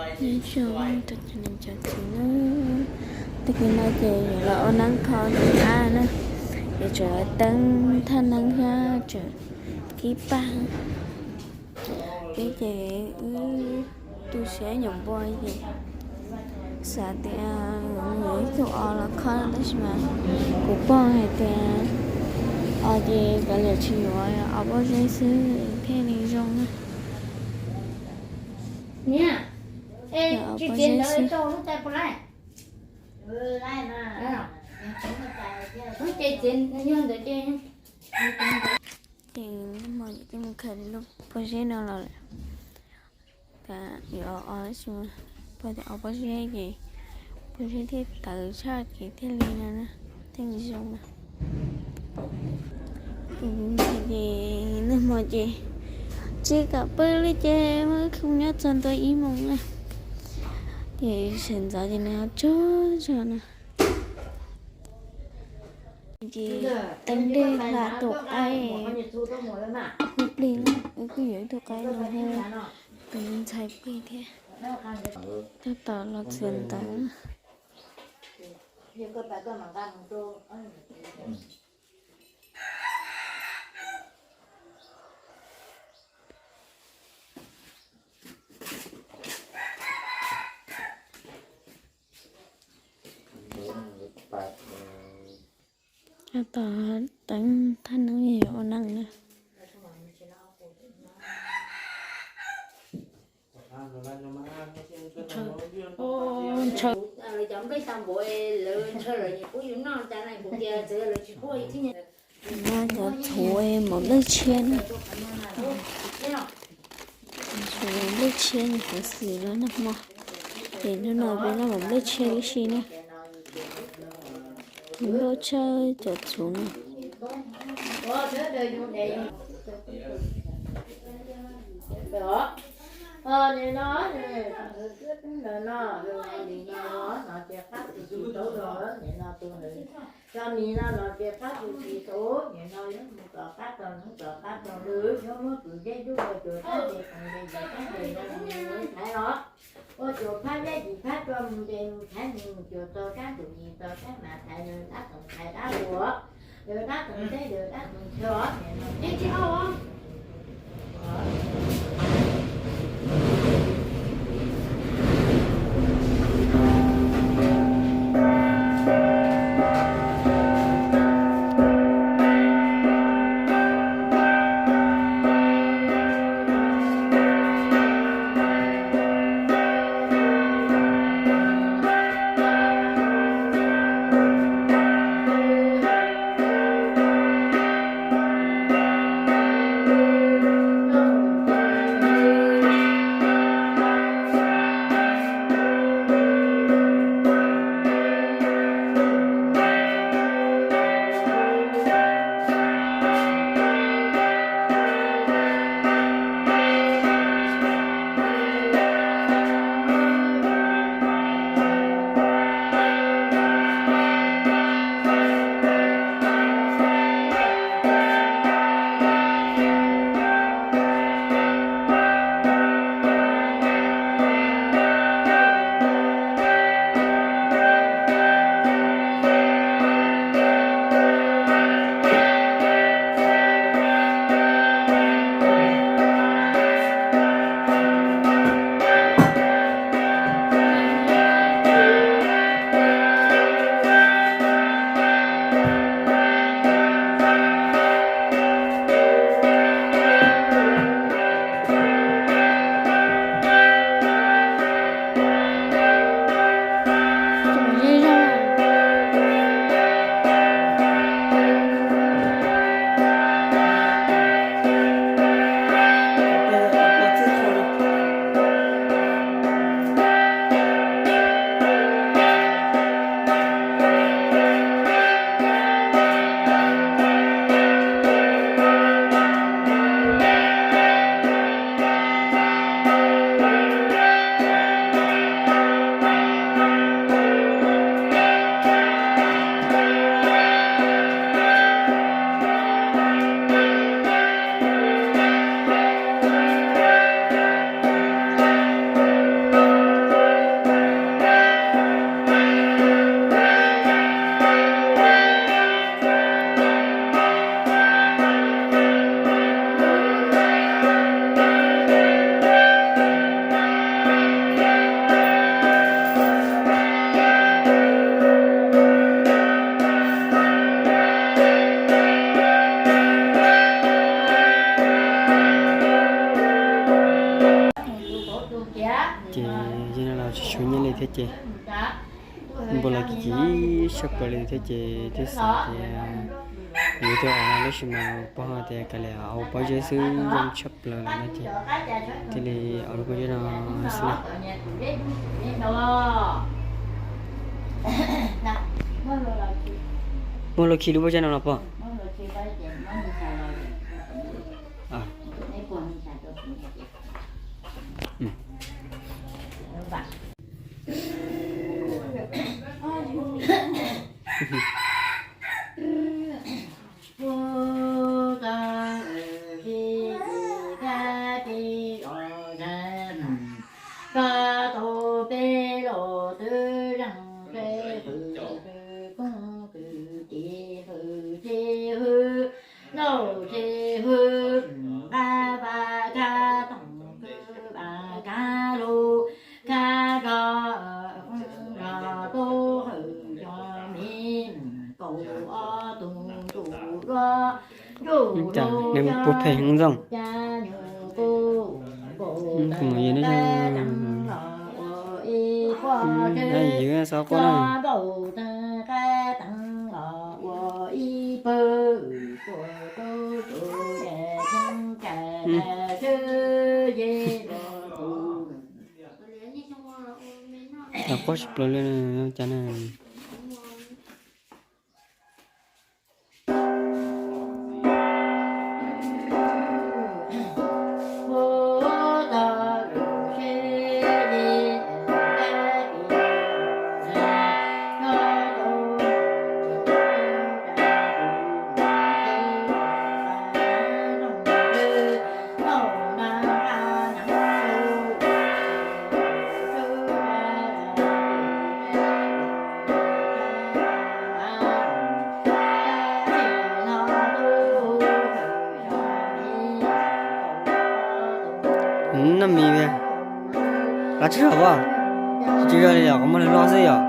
Nói chung tất nhiên cho thì nó tất nhiên nói gì là ở nắng khó thì nữa để trở tăng thân nắng ra trở ký băng cái gì tôi sẽ nhận voi gì sợ thì người tụi là khó đó mà của con hay thì ở gì cái là chỉ nói ở bao nhiêu thứ thế này rồi nha ê chị tiền đợi cho nó tay lại lại mà nó chơi tiền nhưng để chơi thì mà cái mình khởi lúc bao nhiêu nào là cả giờ ở xuống bây giờ ở bao nhiêu gì bao nhiêu thế tự sát cái thế này nè thế gì xong nè thì nó mà gì chỉ cả bơi đi chơi mà không nhớ chân tôi ý mong nè thì hiện giờ thì nó cho nè thì tâm đi là tụi ai hút đi nó cứ giữ tụi cái nó hơi mình chạy đi thế cho tao là chuyện tao cho tao đánh thân nó nhiều năng nữa trời chồng cái xong bội lợn chơi rồi cũng giống nó cha này cũng giờ chơi rồi chỉ có ít nhỉ nó cho thua một lớp chiên thua lớp chiên phải xử nó nằm mò thì nó nói với nó một lớp chiên cái gì nè nó chơi cho chúng này nó nó chỉ phát thì chỉ số rồi này nó tôi này cho mình nó chỉ phát thì chỉ số này nó những một cỡ phát rồi những cỡ phát rồi nữa cho nó tự dễ giúp rồi tự phát thì còn để phát thì nó phải đó ô chủ phát đấy thì phát cho mình đều thấy mình chủ tôi các chủ gì tôi các mà thầy được các tổng thầy đã lúa được các tổng thế được các tổng chưa này nó chứ không chị cho nên là số nhân lên thế chị bộ là chỉ sắp vào lên thế chị thế sao thì như tôi ở lúc mà bao thì cái là ở bao giờ xứ dân sắp là nó chị thì là ở lúc bây giờ nó sẽ mua lúc khi lúc bây giờ nó bao à ừ. Chả nem bột phèn không rong không gì nữa đây dữ sao có đâu có chụp lên cho nên那米呗，那吃好不好？这个呀，我们来拉谁呀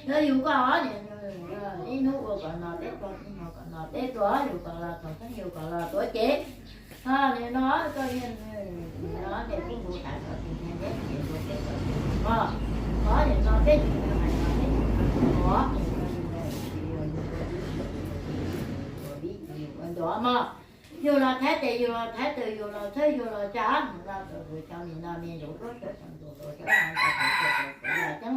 ？nó dùng có ở đi nó còn là tết còn nó còn là tết đó dù còn là còn có nhiều còn là tuổi trẻ thì nó coi như nó để cái vụ tại nó thì nhà đấy thì vụ tết đó có thì nó tết nó phải nó tết có biết nhiều con đó mà dù là thái thì dù là thái từ dù là thế dù là trả ra rồi cho nên là mình đủ đó cho xong rồi cho nó là chứ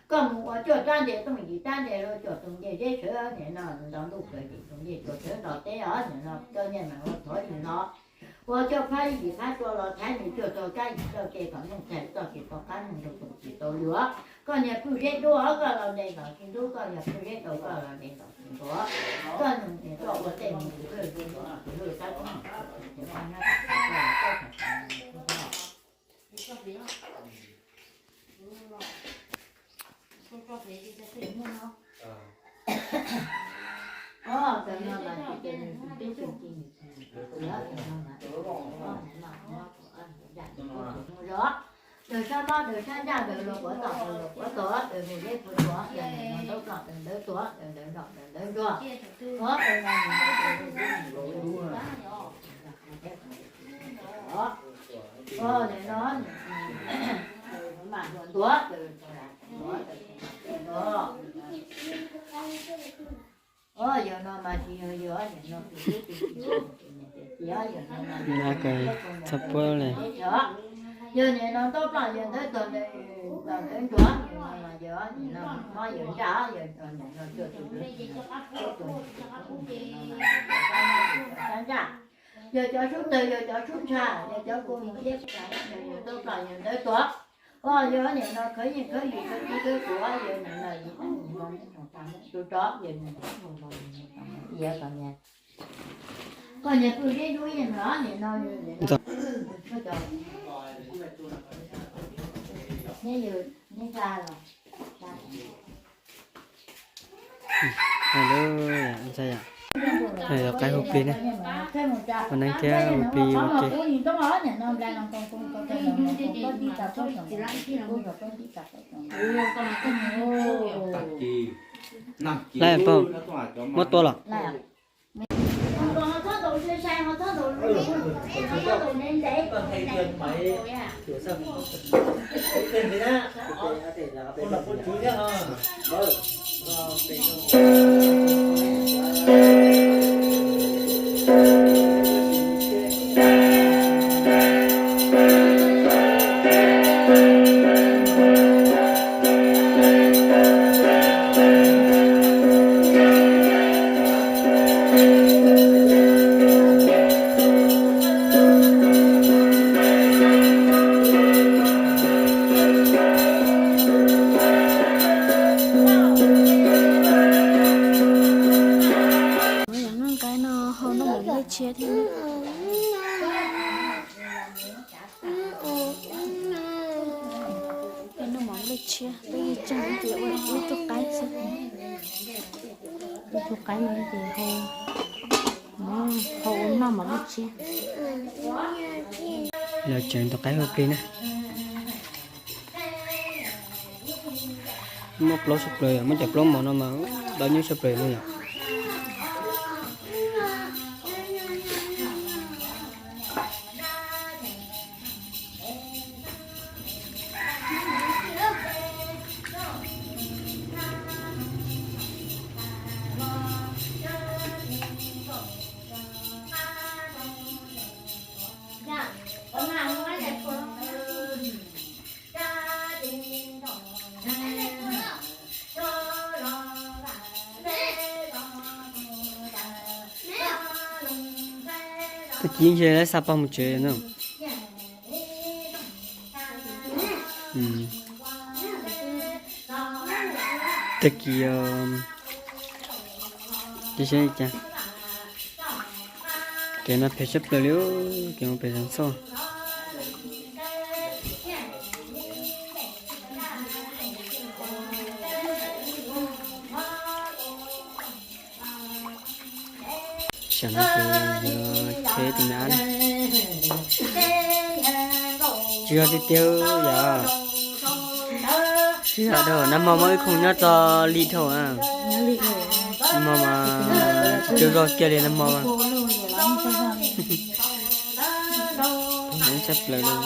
còn một chỗ trang để tôi mình trang để rồi chỗ tôi để dễ sửa thì nó đang lúc rồi thì tôi để chỗ sửa đó té ở thì nó cho nên là nó thổi thì nó và cho phải gì khác cho là thái thì chỗ cái cho cái còn không thể cho cái có cái không được chỉ tôi nữa còn nhà cứ dễ đua ở cái là đây là cái đua còn nhà cứ dễ đâu cái là đây là cái đua còn thì cho cái tên mình cứ rồi cái cũng thì anh nói cho thế thì sẽ tỉnh hơn không? Cho nên là cái chuyện tin tưởng thì đó, đời sau đó đời sang ra đời lục của tổ đời một cái của tổ đời này nó tốt đời đời tổ đời đỏ đời đời đỏ có đời này đó để nó mà tổ đời đó giờ nó mà chỉ giờ nó là cái sắp bơ này giờ này nó tốt là giờ tới tuần này chúa mà giờ nó giờ trả giờ nó chưa giờ cho xuống từ giờ cho xuống xa giờ cho cô một giấc giờ tốt là giờ tới tuần giờ này nó khởi gì cái của giờ này là gì tôi chó giờ này giờ còn nhà tôi cái đuôi này nó này nó Nhé ra rồi. Hello, anh sao ạ? Này là cái hộp ly này. Còn anh kia hộp ly ok. Lại bao mất to là? Họ thoát đồ xe sang, họ thoát đồ luôn, họ thoát đồ nên để. Còn thầy trường mấy kiểu sao cái tiền đấy á, con là con chú nhá ha. Vâng. chia thì cái nó mỏng được chia bây giờ chẳng chịu được chục cái sao chục cái mà thì hồ nó mỏng được chia là chuyện tụi cái hợp lý nè một lô sụp lười mới chụp lô mà nó mà bao nhiêu sụp lười luôn nhỉ tôi chỉ chơi lấy sapa một chơi nữa tất kỳ chỉ chơi chả cái nó phải chấp lời liễu cái nó phải làm sao chẳng có thế thì ăn chưa đi tiêu giờ chưa đâu năm mới không nhớ cho ly thầu à mà chưa rồi kia liền năm mà nó chấp lời luôn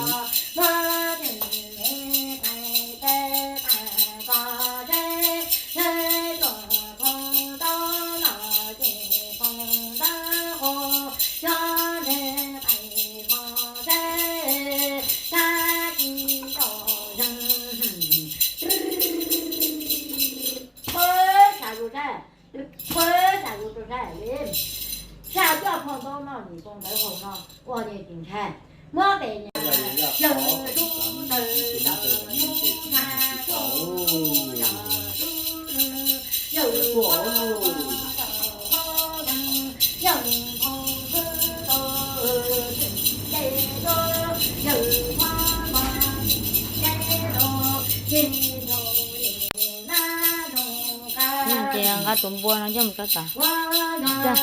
sao cho phong tô nó thì con tới phong nó qua đi tìm thay mất để nhà giờ tu từ Yang kat tumbuhan aja mereka tak. Dah.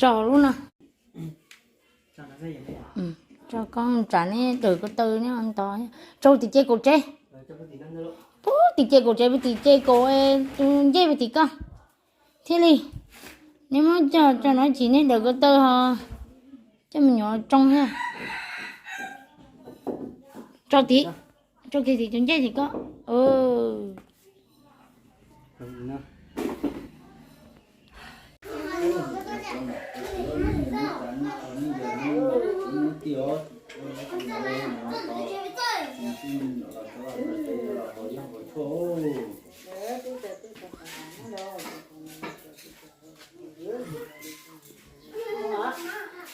trò luôn nè. Cho nó dây vậy. Ừ. Cho con trả này từ cái từ nhá anh to nhá. Cho thì chơi cổ chơi. Rồi cho cái tí năng nữa. Bố thì chơi cổ chơi với thì chơi cổ chơi với thì con. Thế đi. Nếu mà cho nó chỉ nên được cái từ ha. Cho mình nhỏ trong ha. Cho tí. Cho cái thì chúng chơi thì có. Ừ. Rồi nữa.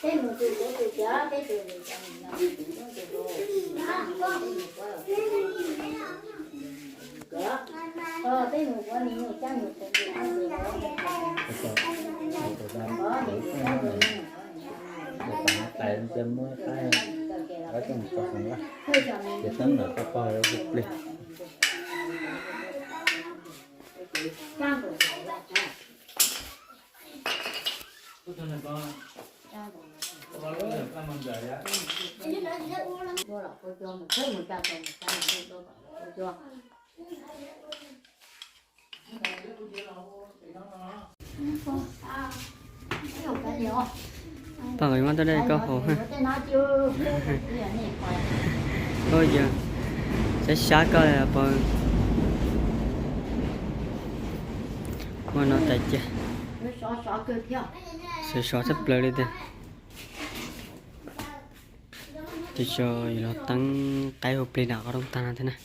Cái một từ của từ chớ cái từ này cho mình làm từ của từ đồ cái một của mình người cha một từ ăn từ đó tại chân mới cái ở trong phòng đó để tấn là có coi ở một lịch Bà người mang tới đây có hồ ha. Thôi giờ sẽ xá coi là bà mà nó tại chưa sẽ xóa sắp lời đi tên thì cho nó tăng cái hộp ly nào có đông tăng thế này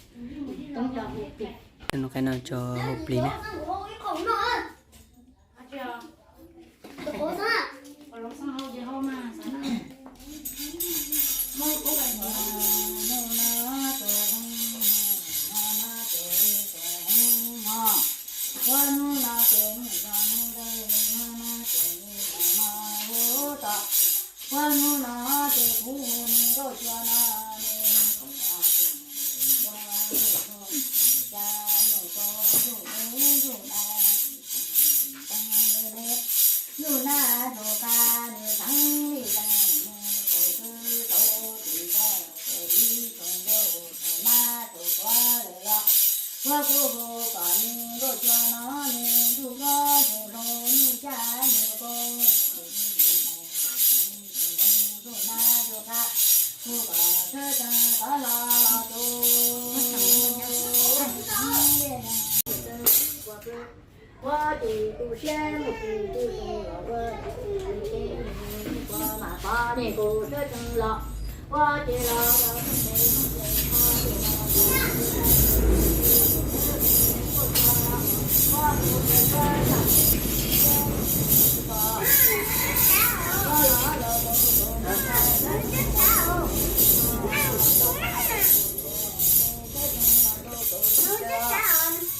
nó cái nào cho hộp ly này qua thì tu sen một thì tu sen qua mà qua thì cô sẽ chân lọ qua thì lọ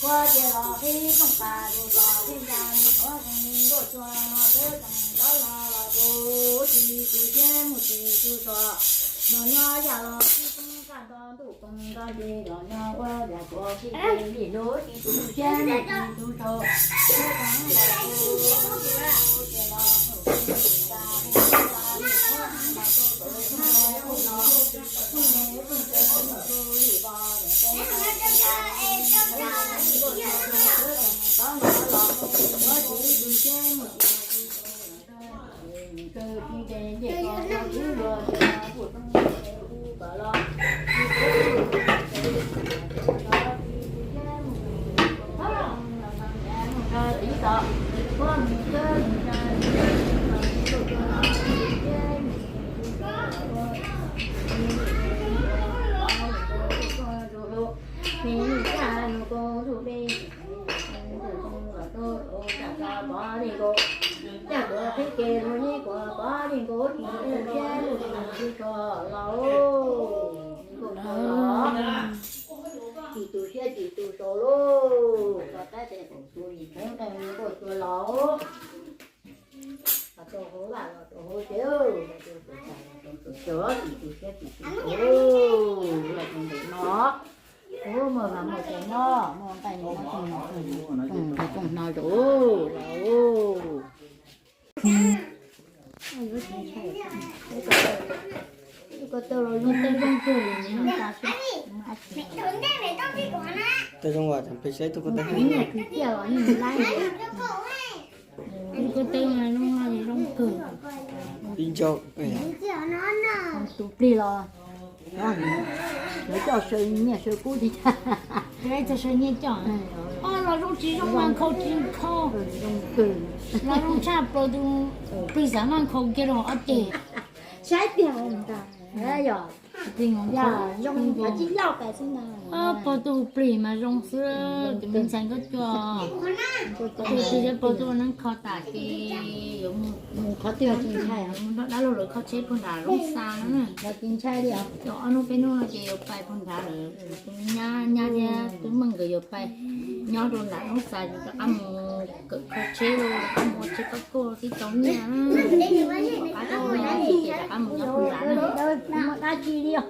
qua thì lọ khi không cả đồ lọ thì ra như có thằng đồ cho nó tới thằng đó là đồ thì tu sen một thì tu sọ nó nhỏ già lọ khi không cả đó đủ không cả gì nó nhỏ qua để có khi gì đó thì tu sen một thì tu sọ cái thằng là đồ thì lọ chỉ tu solo và cái này cũng tu gì thế cái này của tu lỗ và tu hố là tu hố chiếu tu chữa thì tu sẽ chỉ tu là tu để nó ô mà làm một cái nó mà tay nó cùng nói đủ là ô có tôi rồi nhưng tôi không cười thì nó ta sẽ tôi trong ngoài thằng phải lấy tôi có tay cái này cái kiểu như lai cái có tên này nó là không cười pin cho tụt đi rồi để cho sợi nhẹ sợi cũ thì cái cho sợi nhẹ chọn là lúc chỉ trong mang khâu chín khâu không cười là lúc chạp rồi tu bây giờ mang khâu kia rồi ở chị trái tiền người ta đấy rồi tình không giờ dùng phải chỉ lau cái thế nào bỏ tu bì mà rong sữa thì mình sang có cho thì sẽ bỏ tu nó khó tả cái dùng có tiền chính trai à nó đã rồi khó chế phần đá rong xa nữa nè là chính trai đi à cho anh nó bên nó là chỉ bài phần đá rồi nhà nhà nhà tụi mình cái bài nhau rồi đã rong xa rồi ăn khó chế rồi ăn một chế có cô thì tốn nhà cái đâu nó chỉ là ăn một nhau phần đá nữa đâu mà ta chi đi à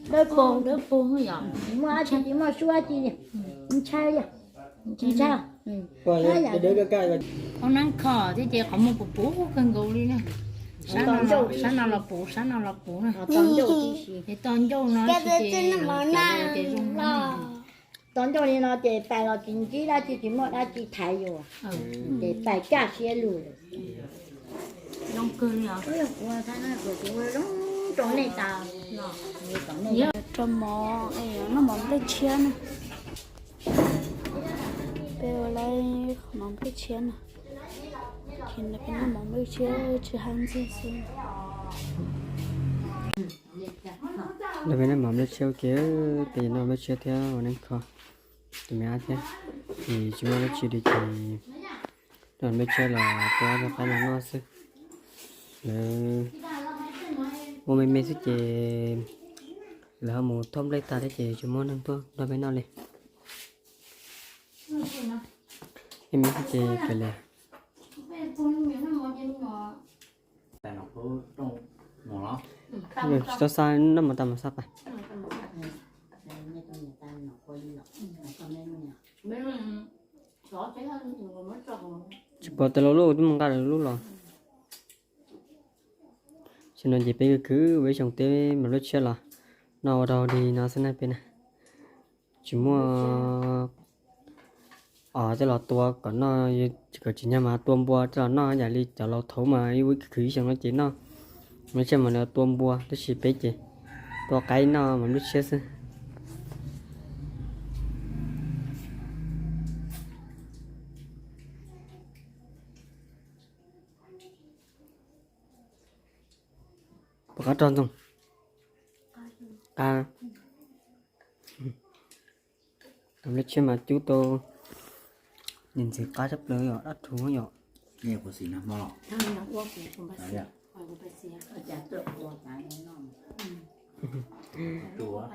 đôi bồn đỡ bố hơi nhỏ mà chỉ mà xua chi đi chính trai đi chính trai coi để cái rồi con ăn khò thì chỉ có một bố cần gấu đi nè sáng nào là bố nè tón dầu chi xí thì toàn dâu nó chỉ dùng tón dầu này nó chỉ phải là chính chỉ là chỉ một là chỉ thái rồi để phải cả xe lùi trong cơ nhỏ ôi qua thái nó của chúng nó trong này tao trong mỏ ấy nó mỏng cái chén bây giờ lại mỏng cái chén thì nó cái nó mỏng cái chén chỉ hàng gì xin là bên em mắm lấy treo kia thì nó lấy treo theo mà nên khó thì mấy thế thì chúng ta chỉ để chỉ rồi lấy treo là qua cho cái nó sức một mình sẽ chỉ là một thông lấy ta để chỉ chúng món ăn thôi rồi bên nào này em sẽ chỉ cái này tại nó có trong mỏ sao sao nó mà tầm sao vậy chỉ bỏ từ lâu lâu chúng mình ra được lúc rồi cho nên chỉ bây cứ với chồng tê mà lúc chơi là nào đầu thì nó sẽ này bên này chỉ mua ở cái lò tua còn nó chỉ nhà mà tuôn bùa cho nó nhà đi cho lò thấu mà với cứ chồng nó chỉ nó mấy chân mà nó tuôn bùa nó chỉ bé chỉ tua cái nó mà lúc chơi xem có tròn không à làm lấy chơi mà chú tôi nhìn thấy cá chấp lưới ở đất thú nhỏ nghe của xí nằm mỏ thằng nó uống cũng không bác sĩ khỏi cũng bác sĩ chả tự của cái nó chùa